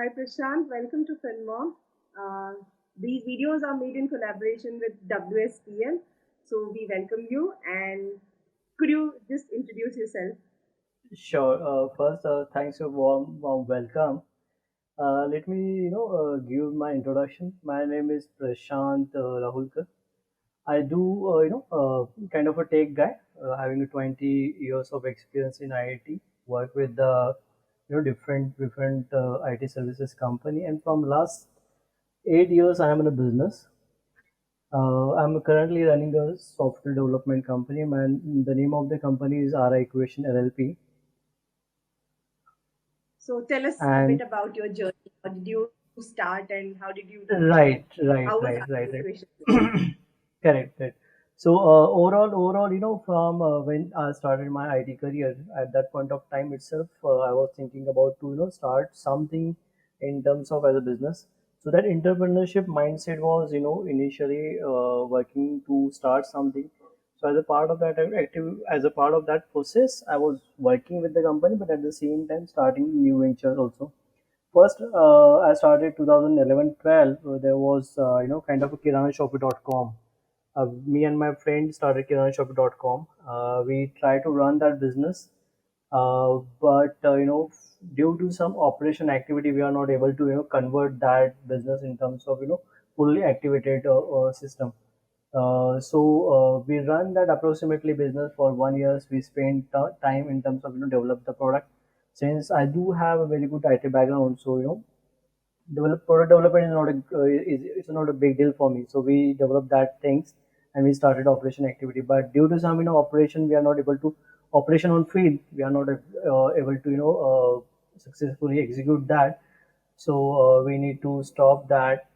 Hi Prashanth, welcome to FinMom. Uh, these videos are made in collaboration with WSPL, so we welcome you. And could you just introduce yourself? Sure. First, thanks for warm welcome. Let me, give my introduction. My name is Prashanth Rahulkar. I do, kind of a tech guy, having 20 years of experience in IIT. Work with the, different IT services company, and from last 8 years, I am in a business. I'm currently running a software development company. Man, the name of the company is RI Equation LLP, So tell us a bit and about your journey. How did you start and how did you reach Right, and right, how was right, our right, equation? right. Correct, correct. So overall, from when I started my IT career, at that point of time itself, I was thinking about to start something in terms of as a business. So that entrepreneurship mindset was initially working to start something. So as a part of that as a part of that process, I was working with the company, but at the same time starting new ventures also. First, I started 2011-12. There was, kind of a kiranashopper.com. Me and my friend started kiranashopper.com. We tried to run that business, but due to some operation activity, we are not able to convert that business in terms of fully activated system. So we run that approximately business for 1 year. We spend time in terms of develop the product. Since I do have a very good IT background, so product development is not it's not a big deal for me. So we developed that things and we started operation activity. But due to some operation, we are not able to operation on field. We are not able to successfully execute that. So we need to stop that.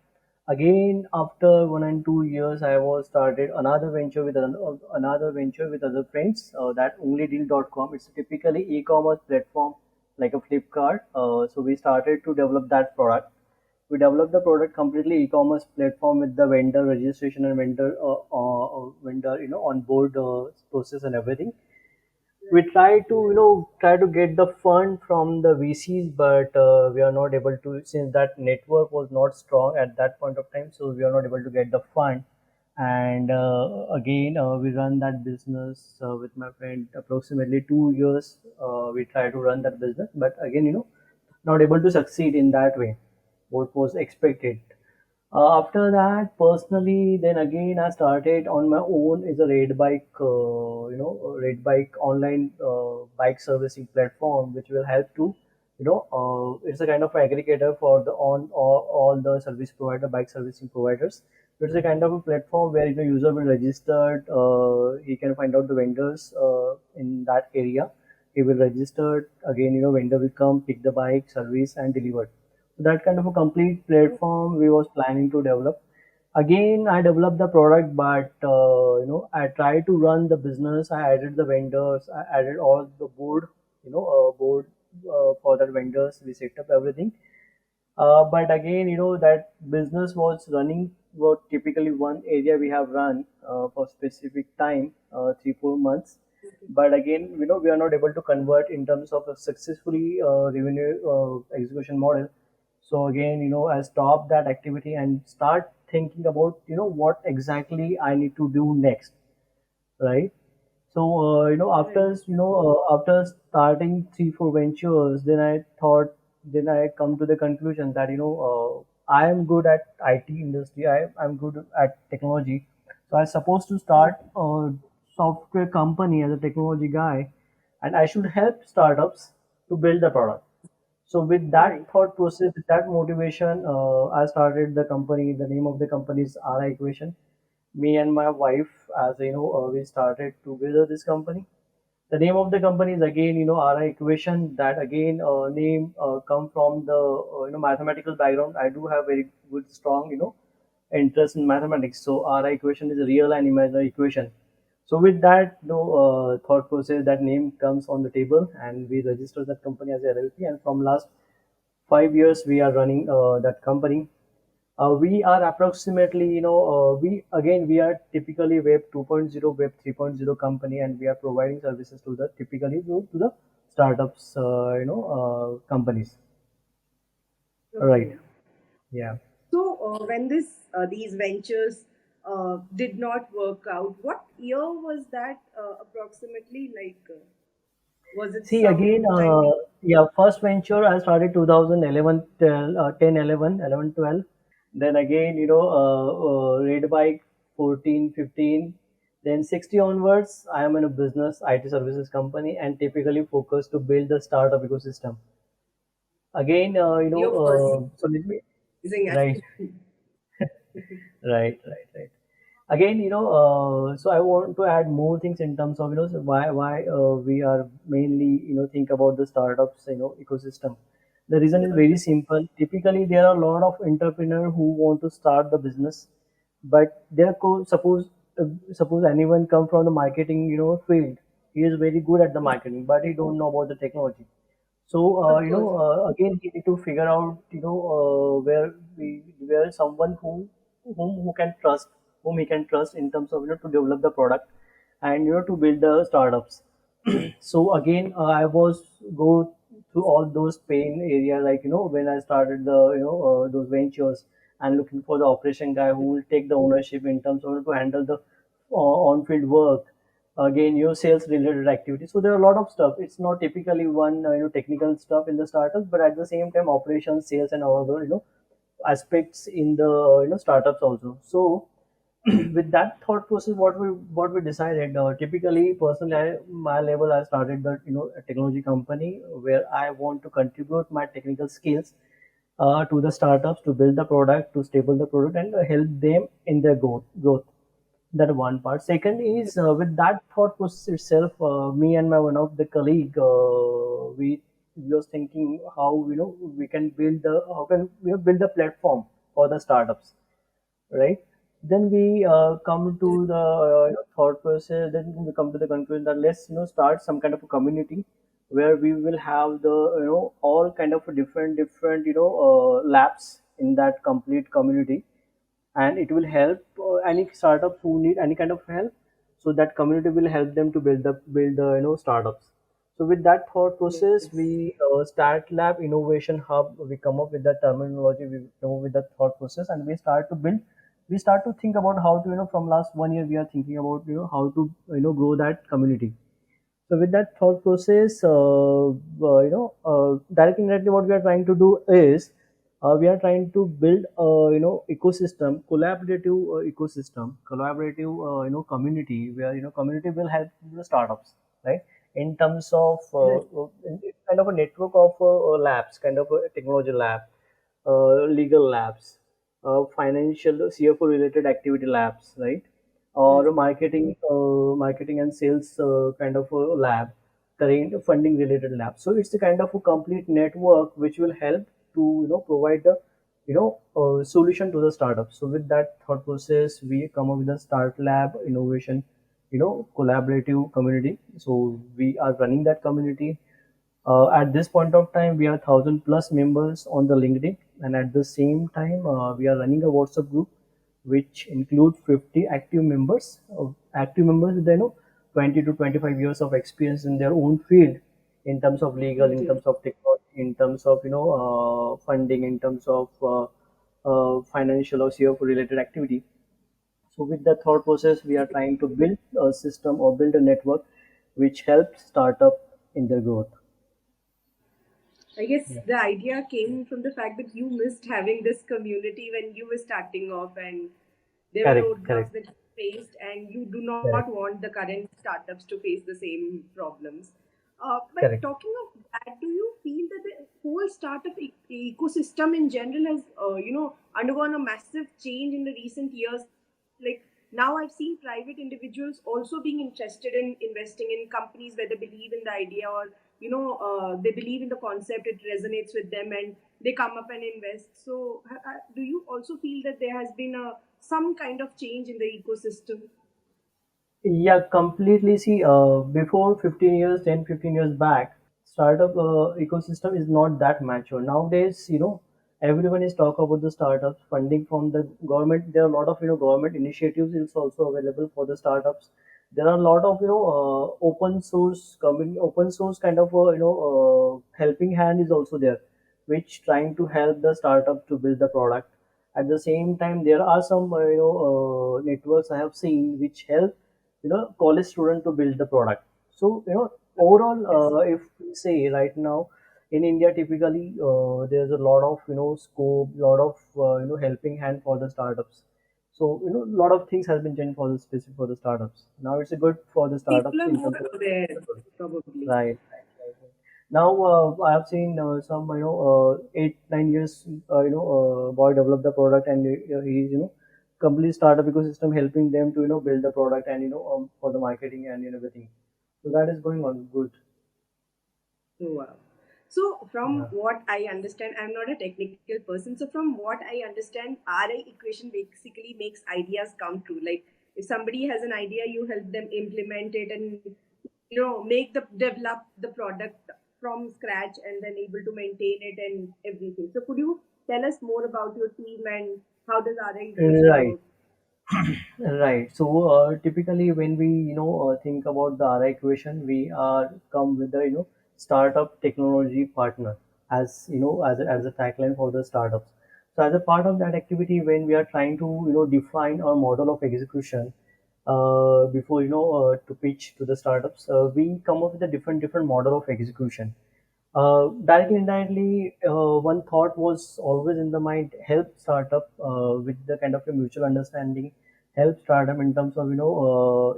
Again, after 1 and 2 years, I was started another venture with other friends. That onlydeal.com. It's typically e-commerce platform like a Flipkart. So we started to develop that product. We developed the product completely e-commerce platform with the vendor registration and vendor on board process and everything. We Right. try to get the fund from the VCs, but we are not able to, since that network was not strong at that point of time, so we are not able to get the fund. And again, we run that business with my friend approximately 2 years. We try to run that business, but again, not able to succeed in that way what was expected. After that, personally, then again, I started on my own is a raid bike online bike servicing platform, which will help to, it's a kind of aggregator for the all the service provider, bike servicing providers. It's a kind of a platform where user will register, he can find out the vendors in that area. He will register again, vendor will come pick the bike, service and deliver. That kind of a complete platform we was planning to develop. Again, I developed the product, but I tried to run the business. I added the vendors, I added all the board for the vendors. We set up everything. But again, that business was running what typically one area we have run for specific time, 3 4 months. But again, we are not able to convert in terms of a successfully revenue execution model. So again, I stop that activity and start thinking about what exactly I need to do next, right? So Right. after starting 3 4 ventures, then I come to the conclusion that I am good at IT industry. I'm good at technology. So I'm supposed to Right. start a software company as a technology guy, and I should help startups to build the product. So with that Right. thought process, with that motivation, I started the company. The name of the company is RI Equation. Me and my wife, as we started together this company. The name of the company is again, RI Equation. That again, name come from the mathematical background. I do have very good, strong, interest in mathematics. So RI Equation is a real and imaginary equation. So with that, thought process, that name comes on the table, and we register that company as LLP. And from last 5 years, we are running that company. We are approximately, we are typically Web 2.0, Web 3.0 company, and we are providing services to the typically to the startups, companies. Right. Okay. Yeah. So when these ventures did not work out, what year was that approximately? Like, was it See again, some time? yeah, first venture I started 2011, 10, 11, 11, 12. Then again, raid bike 14, 15. Then 60 onwards, I am in a business IT services company and typically focus to build the startup ecosystem. Again, Your first so let me, using right, activity. right. Again, so I want to add more things in terms of, so why we are mainly, think about the startups, ecosystem. The reason is very simple. Typically, there are a lot of entrepreneurs who want to start the business, but suppose anyone come from the marketing, field. He is very good at the marketing, but he don't know about the technology. So Of course. again, he need to figure out, where someone who can trust, whom he can trust in terms of, to develop the product and, to build the startups. So again, I was go through all those pain area, like, when I started the, those ventures, and looking for the operation guy who will take the ownership in terms of to handle the on-field work. Again, your sales related activity. So there are a lot of stuff. It's not typically one, technical stuff in the startups, but at the same time operations, sales, and all the, aspects in the, startups also. So with that thought process, what we decided, typically personally, my level, I started the, a technology company where I want to contribute my technical skills to the startups to build the product, to stable the product, and help them in their growth. That one part. Second is, with that thought process itself, me and my one of the colleague, we was thinking how, we can build the how can we build a platform for the startups, right? Then we come to the thought process. Then we come to the conclusion that let's, start some kind of a community where we will have the, all kind of different labs in that complete community, and it will help any startup who need any kind of help. So that community will help them to build the startups. So with that thought process, Yes. we start lab innovation hub. We come up with that terminology. We come up with that thought process, and we start to think about how to, from last 1 year we are thinking about, how to, grow that community. So with that thought process, directly indirectly, what we are trying to do is, we are trying to build a, ecosystem, collaborative, community where, community will help the startups, right? In terms of, Right. it's kind of a network of labs, kind of a technology lab, legal labs, financial CFO related activity labs, right? Or a Right. marketing and sales kind of a lab, current funding related lab. So it's a kind of a complete network which will help to, provide the, solution to the startup. So with that thought process, we come up with a start lab innovation, collaborative community. So we are running that community. At this point of time, we are 1,000 plus members on the LinkedIn, and at the same time, we are running a WhatsApp group which include 50 active members. Active members with, 20 to 25 years of experience in their own field, in terms of legal, in Okay. terms of technology, in terms of, funding, in terms of financial or CFO related activity. So with the thought process, we are trying to build a system or build a network which helps startup in their growth. I guess Yeah. the idea came from the fact that you missed having this community when you were starting off, and there were Correct, roadblocks correct, that you faced, and you do not correct, want the current startups to face the same problems. But correct. talking of that, do you feel that the whole startup ecosystem in general has, undergone a massive change in the recent years? Like, now I've seen private individuals also being interested in investing in companies where they believe in the idea, or they believe in the concept, it resonates with them, and they come up and invest. So do you also feel that there has been a some kind of change in the ecosystem? Yeah, completely. See, before 15 years, 10, 15 years back, startup ecosystem is not that mature. Nowadays, everyone is talk about the startups, funding from the government. There are a lot of, government initiatives is also available for the startups. There are a lot of, open source kind of, helping hand is also there. which trying to help the startup to build the product. At the same time, there are some networks I have seen which help college student to build the product. So overall, Yes. if we say right now in India, typically there's a lot of scope, lot of helping hand for the startups. So a lot of things has been changed for the specific for the startups. Now it's a good for the People startups are in more terms of aware, probably. right. Now I have seen some 8 9 years boy develop the product, and he's complete startup ecosystem helping them to build the product, and for the marketing and everything. So that is going on good. Wow. So, from Yeah. what I understand, I'm not a technical person. So, from what I understand, RI equation basically makes ideas come true. Like, if somebody has an idea, you help them implement it and make the develop the product from scratch and then able to maintain it and everything. So, could you tell us more about your team and how does RI equation Right. work? Right. So typically, when we think about the RI equation, we are come with the startup technology partner as as a tagline for the startups. So as a part of that activity, when we are trying to define our model of execution before to pitch to the startups, we come up with a different model of execution. Directly, indirectly, one thought was always in the mind: help startup with the kind of a mutual understanding, help startup in terms of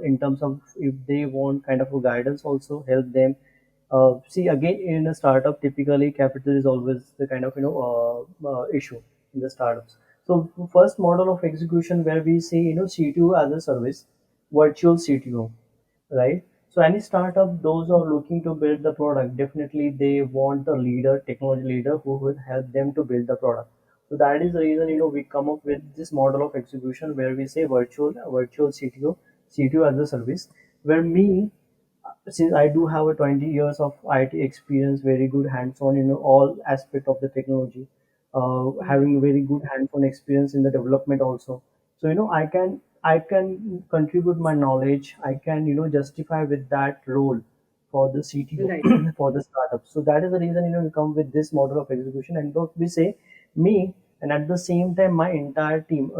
in terms of if they want kind of a guidance, also help them. See, again, in a startup, typically capital is always the kind of issue in the startups. So first model of execution where we see CTO as a service, virtual CTO, right? So any startup, those who are looking to build the product, definitely they want a leader, technology leader who will help them to build the product. So that is the reason we come up with this model of execution where we say virtual CTO as a service, where me, since I do have a 20 years of IT experience, very good hands-on in all aspect of the technology, having very good hands-on experience in the development also. So I can contribute my knowledge. I can justify with that role for the CTO Right. for the startup. So that is the reason we come with this model of execution, and what we say me, and at the same time my entire team.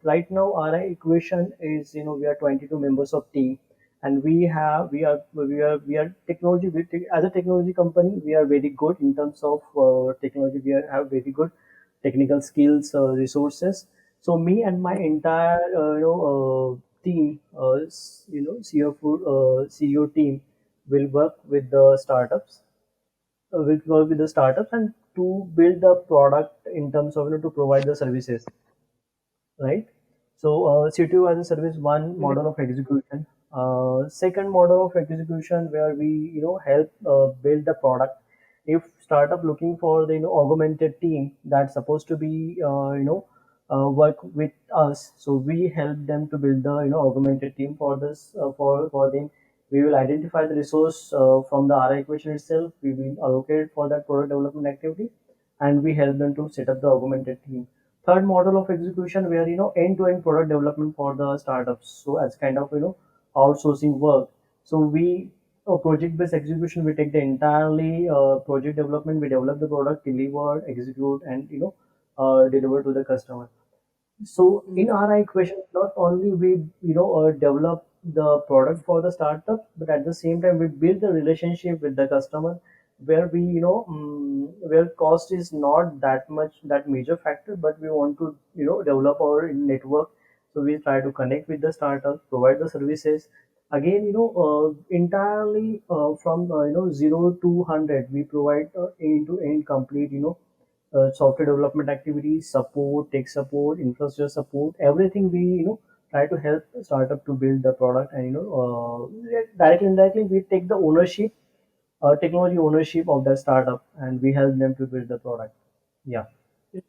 Right now, our equation is we are 22 members of team, and we are technology as a technology company. We are very good in terms of technology. Have very good technical skills, resources. So me and my entire team, CEO team will work with the startups, and to build the product in terms of to provide the services, right? So CTO as a service, one model of execution. Second model of execution where we help build the product. If startup looking for the augmented team that's supposed to be work with us, so we help them to build the augmented team for this for them. We will identify the resource from the RI equation itself. We will allocate for that product development activity, and we help them to set up the augmented team. Third model of execution where end-to-end product development for the startups. So as kind of outsourcing work. So we project-based execution. We take the entirely project development. We develop the product, deliver, execute, and deliver to the customer. So in Mhm. our equation, not only we develop the product for the startup, but at the same time we build the relationship with the customer, where we where cost is not that much that major factor, but we want to develop our network. So we try to connect with the startups, provide the services. Again, entirely from 0 to 100, we provide end to end complete software development activities, support, tech support, infrastructure support, everything we try to help the startup to build the product, and directly indirectly we take the ownership, technology ownership of the startup, and we help them to build the product. Yeah.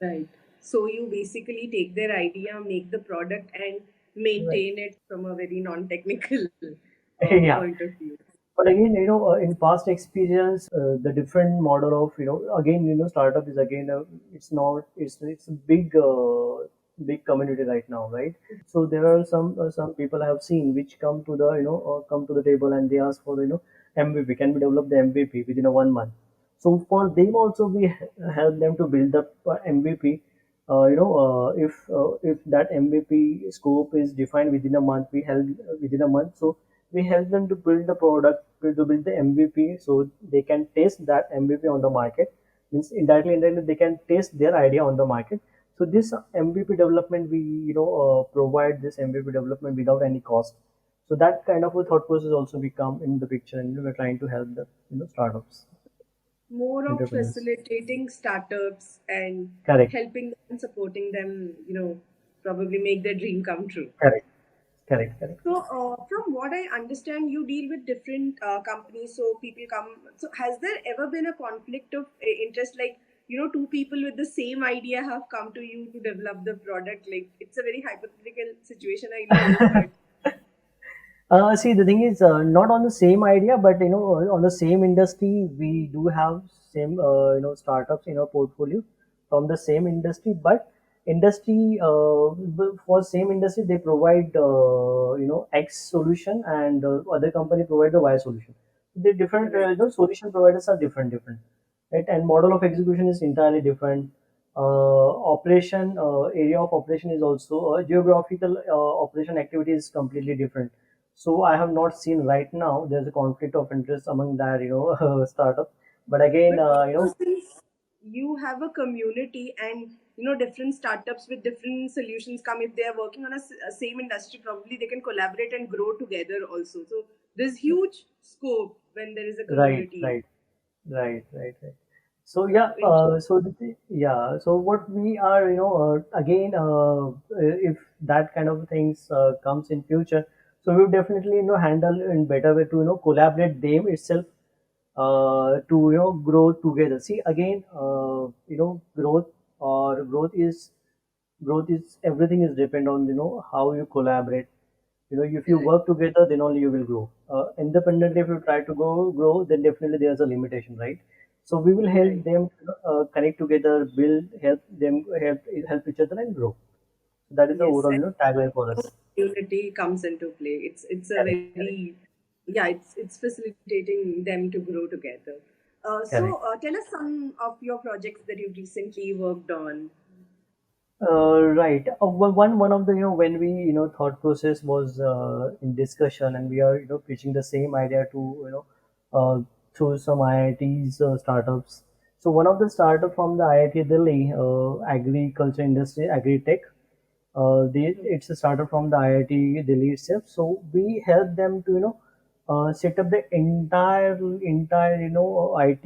Right. So you basically take their idea, make the product, and Right. maintain it from a very non-technical Yeah. point of view. But again, in past experience, the different model of again startup is again it's not it's a big community right now, right? So there are some people I have seen which come to the table, and they ask for MVP. Can we develop the MVP within a 1 month? So for them also, we help them to build up MVP. If that MVP scope is defined within a month, we help within a month. So we help them to build the product, to build the MVP, so they can test that MVP on the market. Means indirectly they can test their idea on the market. So this MVP development, we provide this MVP development without any cost. So that kind of a thought process also become in the picture, and we're trying to help the startups, More of entrepreneurs. facilitating startups and Correct, helping them and supporting them, probably make their dream come true. correct, correct, correct. So, from what I understand, you deal with different companies. So, people come. So, has there ever been a conflict of interest? Like, two people with the same idea have come to you to develop the product. Like, it's a very hypothetical situation, I know, but See, the thing is, not on the same idea, but on the same industry, we do have same startups in our portfolio from the same industry. But industry for same industry, they provide X solution, and other company provide the Y solution. The different right, solution providers are different, right? And model of execution is entirely different. Operation area of operation is also geographical operation activity is completely different. So I have not seen right now there's a conflict of interest among that startup. But again, but also since you have a community and different startups with different solutions come, if they are working on a same industry, probably they can collaborate and grow together also. So there's huge scope when there is a right, community. right, right. So yeah, yeah. So what we are, again, if that kind of things comes in future, so we will definitely handle in better way to collaborate them itself to grow together. See again, growth is everything is depend on how you collaborate. If you Correct. work together, then only you will grow. Independently, if you try to go grow, then definitely there's a limitation, right? So we will help Right. them connect together, build, help them help each other and grow. That is the Yes, overall and tagline for us. community comes into play. It's a Correct, correct, very, yeah, it's facilitating them to grow together. So correct. tell us some of your projects that you've recently worked on. Right. One of the when we thought process was in discussion, and we are pitching the same idea to through some IITs startups. So one of the startup from the IIT Delhi, agriculture industry, agri tech. It's a startup from the IIT Delhi itself. So we help them to set up the entire IT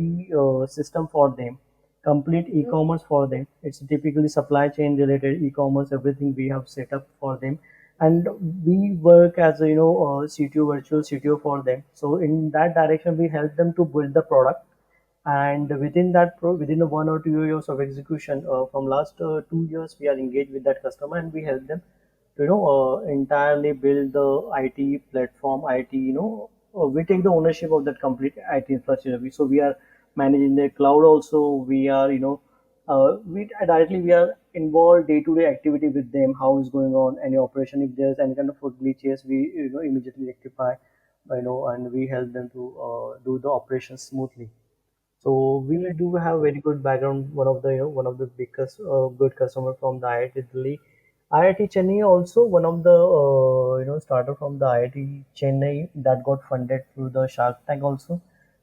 system for them, complete e-commerce for them. It's typically supply chain related e-commerce, everything we have set up for them, and we work as a CTO, virtual CTO for them. So in that direction, we help them to build the product, and within within the 1 or 2 years of execution, from last 2 years we are engaged with that customer, and we help them to entirely build the IT platform, IT, we take the ownership of that complete IT infrastructure. So we are managing the cloud also. We are we directly we are involved day-to-day activity with them, how is going on any operation. If there's any kind of food glitches, we immediately rectify, and we help them to do the operations smoothly. So we Right. do have very good background. One of the biggest good customer from the IIT Delhi, IIT Chennai also one of the starter from the IIT Chennai that got funded through the Shark Tank also.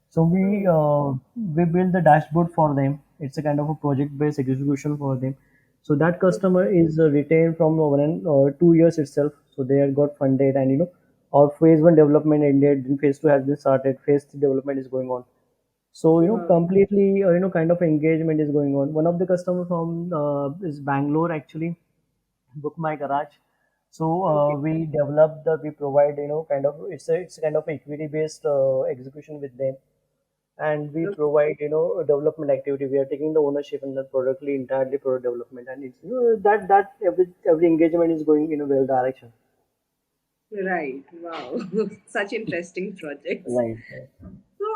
So Oh, we build the dashboard for them. It's a kind of a project based execution for them. So that customer okay. is retained from 2 years itself. So they had got funded, and our phase one development ended. Then phase two has been started. Phase three development is going on. So Wow. completely kind of engagement is going on. One of the customer from is Bangalore actually, Book My Garage. So Okay. we develop we provide kind of it's a kind of equity based execution with them, and we Okay. provide a development activity. We are taking the ownership in the entirely product development, and it's that every engagement is going in a well direction. Right. Wow. Such interesting projects. Right. So,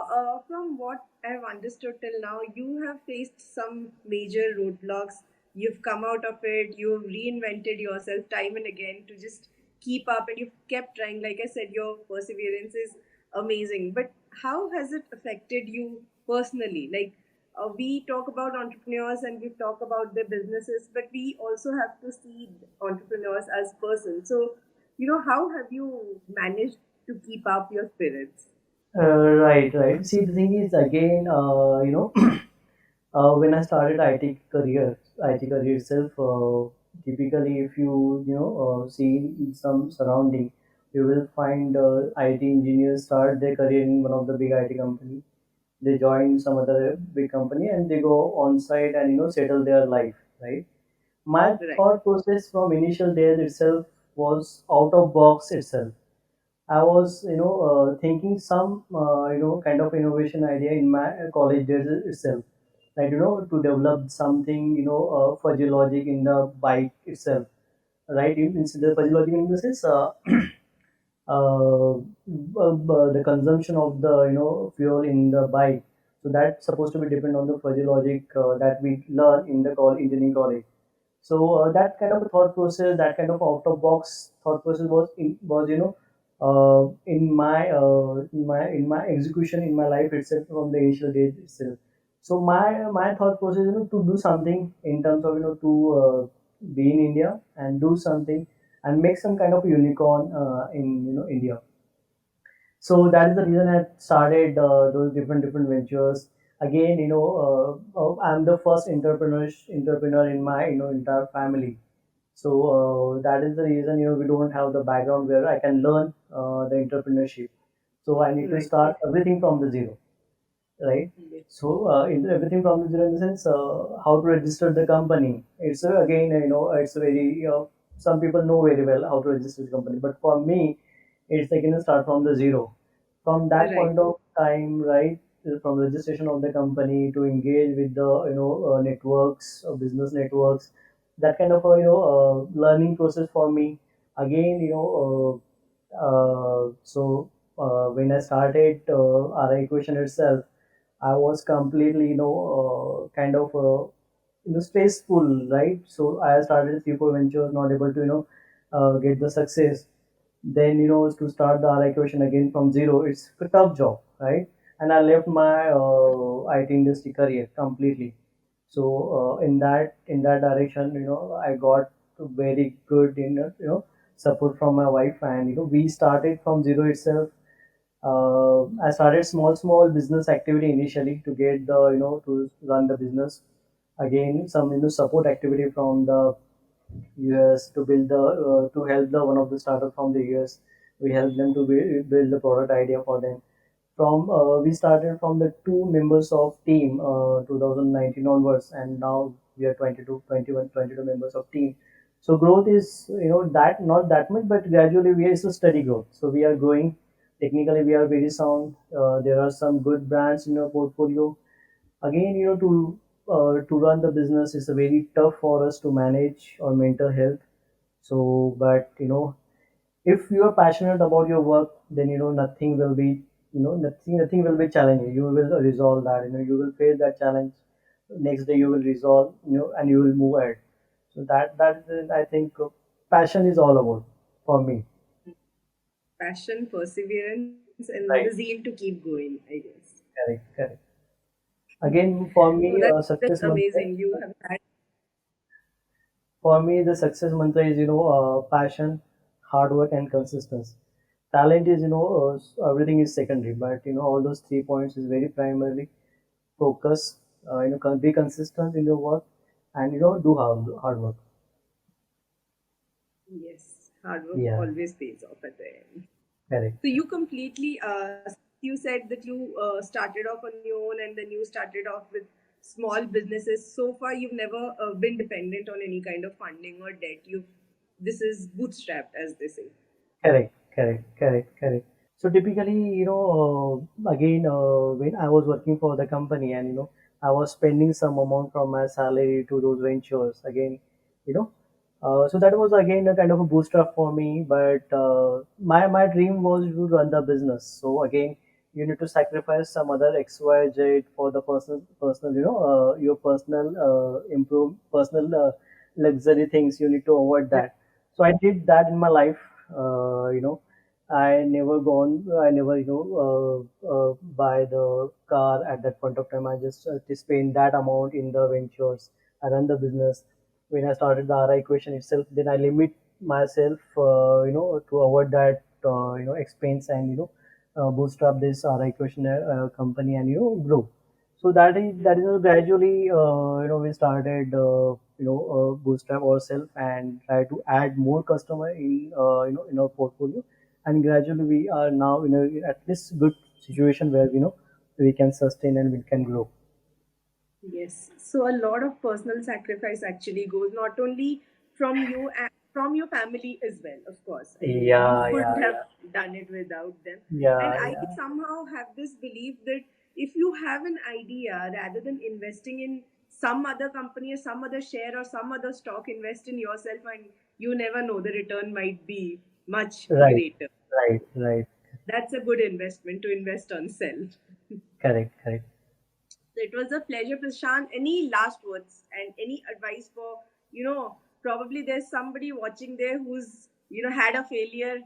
from what I've understood till now, you have faced some major roadblocks. You've come out of it. You've reinvented yourself time and again to just keep up, and you've kept trying. Like I said, your perseverance is amazing. But how has it affected you personally? Like, we talk about entrepreneurs and we talk about their businesses, but we also have to see entrepreneurs as persons. So, how have you managed to keep up your spirits? Right, right. See, the thing is, again, when I started IT career itself, typically, if see in some surrounding, you will find IT engineers start their career in one of the big IT company. They join some other big company and they go on site and settle their life, right? My Right. thought process from initial days itself was out of box itself. I was, thinking some, kind of innovation idea in my college days itself, like to develop something, fuzzy logic in the bike itself, right? Instead of fuzzy logic in the sense, the consumption of the fuel in the bike. So that's supposed to be depend on the fuzzy logic that we learn in the engineering college. So that kind of a thought process, that kind of out of box thought process was in my execution in my life itself from the initial days itself. So my thought process, to do something in terms of to be in India and do something and make some kind of unicorn in India. So that is the reason I started those different ventures. Again, I'm the first entrepreneur in my entire family. So that is the reason we don't have the background where I can learn the entrepreneurship. So I need to Right. start everything from the zero, right? Yes. So everything from the zero in the sense how to register the company. It's again it's very some people know very well how to register the company, but for me it's again start from the zero. From that Right. point of time, right? From registration of the company to engage with the networks, business networks, that kind of a learning process for me. Again, so when I started our equation itself, I was completely, kind of, stressful, right? So I started three, four ventures, not able to, get the success. Then, to start the R equation again from zero, it's a tough job, right? And I left my IT industry career completely. So in that direction, I got very good, support from my wife, and we started from zero itself. I started small business activity initially to get the to run the business. Again, some support activity from the US to build the to help the one of the startup from the US. We helped them to build the product idea for them. From we started from the two members of team 2019 onwards, and now we are 22, 21, 22 members of team. So growth is that not that much, but gradually we are it's a steady growth. So we are growing. Technically, we are very sound. There are some good brands in our portfolio. Again, to run the business is a very tough for us to manage our mental health. So, but if you are passionate about your work, then nothing will be nothing will be challenging. You will resolve that. You will face that challenge. Next day you will resolve. And you will move ahead. So that is, I think passion is all about for me. Passion, perseverance, and Right. the zeal to keep going, I guess. Correct. Correct. Again, for No, me, that's success mantra. amazing. You have had. For me, the success mantra is passion, hard work, and consistency. Talent is everything is secondary, but all those 3 points is very primarily focus. Be consistent in your work, and do hard work. Yes, hard work Yeah, always pays off at the end. correct. So you completely, you said that you started off on your own and then you started off with small businesses. So far, you've never been dependent on any kind of funding or debt. This is bootstrapped, as they say. Correct, correct, correct, correct. So typically, again, when I was working for the company and, I was spending some amount from my salary to those ventures again, you know, so that was again a kind of a booster for me. But my dream was to run the business. So again, you need to sacrifice some other X, Y, Z for the personal, your personal improve personal luxury things. You need to avoid Right. that. So I did that in my life, I never gone. I never buy the car at that point of time. I just spend that amount in the ventures. I run the business. When I started the RI question itself, then I limit myself, to avoid that expense and bootstrap this RI question company and grow. So that is gradually we started bootstrap ourselves and try to add more customer in our portfolio, and gradually we are now at this good situation where we can sustain and we can grow. Yes. So a lot of personal sacrifice actually goes not only from you and from your family as well, of course. I mean, you Yeah, couldn't yeah, have yeah, done it without them. And yeah, I yeah. somehow have this belief that if you have an idea, rather than investing in some other company or some other share or some other stock, invest in yourself, and you never know, the return might be much Right, greater. right, right. That's a good investment, to invest on self. Correct, correct. So it was a pleasure, Prashant. Any last words and any advice for, probably there's somebody watching there who's, had a failure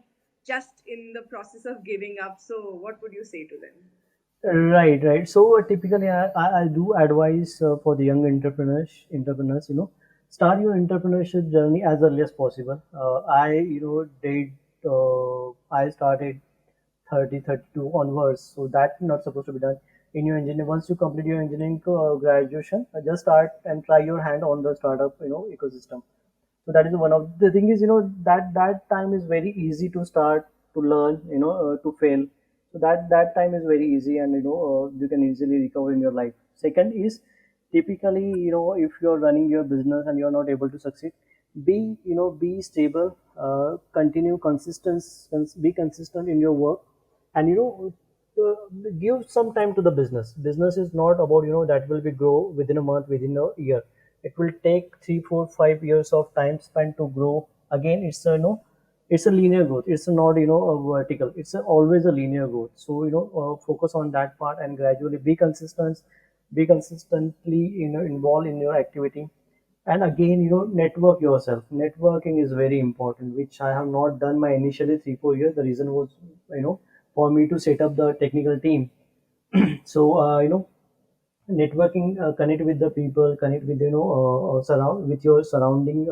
just in the process of giving up. So what would you say to them? Right, right. So typically, I do advise for the young entrepreneurs, start your entrepreneurship journey as early as possible. I started 30, 32 onwards, so that's not supposed to be done in your engineering. Once you complete your engineering graduation, just start and try your hand on the startup, ecosystem. So that is one of the thing is that time is very easy to start, to learn, to fail. So that time is very easy, and you can easily recover in your life. Second is, typically, if you're running your business and you're not able to succeed, be stable, continue be consistent in your work, and give some time to the business is not about that will be grow within a month, within a year. It will take 3 4 5 years of time spent to grow. Again, it's a linear growth. It's not a vertical. Always a linear growth. So focus on that part and gradually be consistently involved in your activity. And again, network yourself. Networking is very important, which I have not done my initially 3 4 years. The reason was for me to set up the technical team. So networking, connect with the people, connect with surround with your surrounding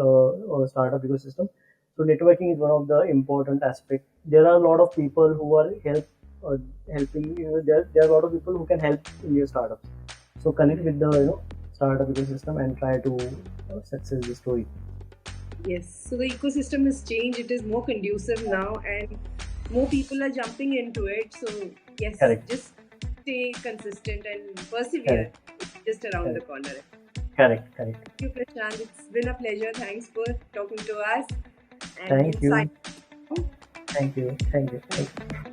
startup ecosystem. So networking is one of the important aspect. There are a lot of people who are helping there are a lot of people who can help in your startups. So connect with the startup ecosystem and try to success the story. Yes. So the ecosystem has changed. It is more conducive now, and more people are jumping into it. So yes, Correct, just stay consistent and persevere. correct, It's just around the correct, corner. correct, correct. Thank you, Prashant. It's been a pleasure. Thanks for talking to us and Thank insight. you, thank you, thank you, thank you.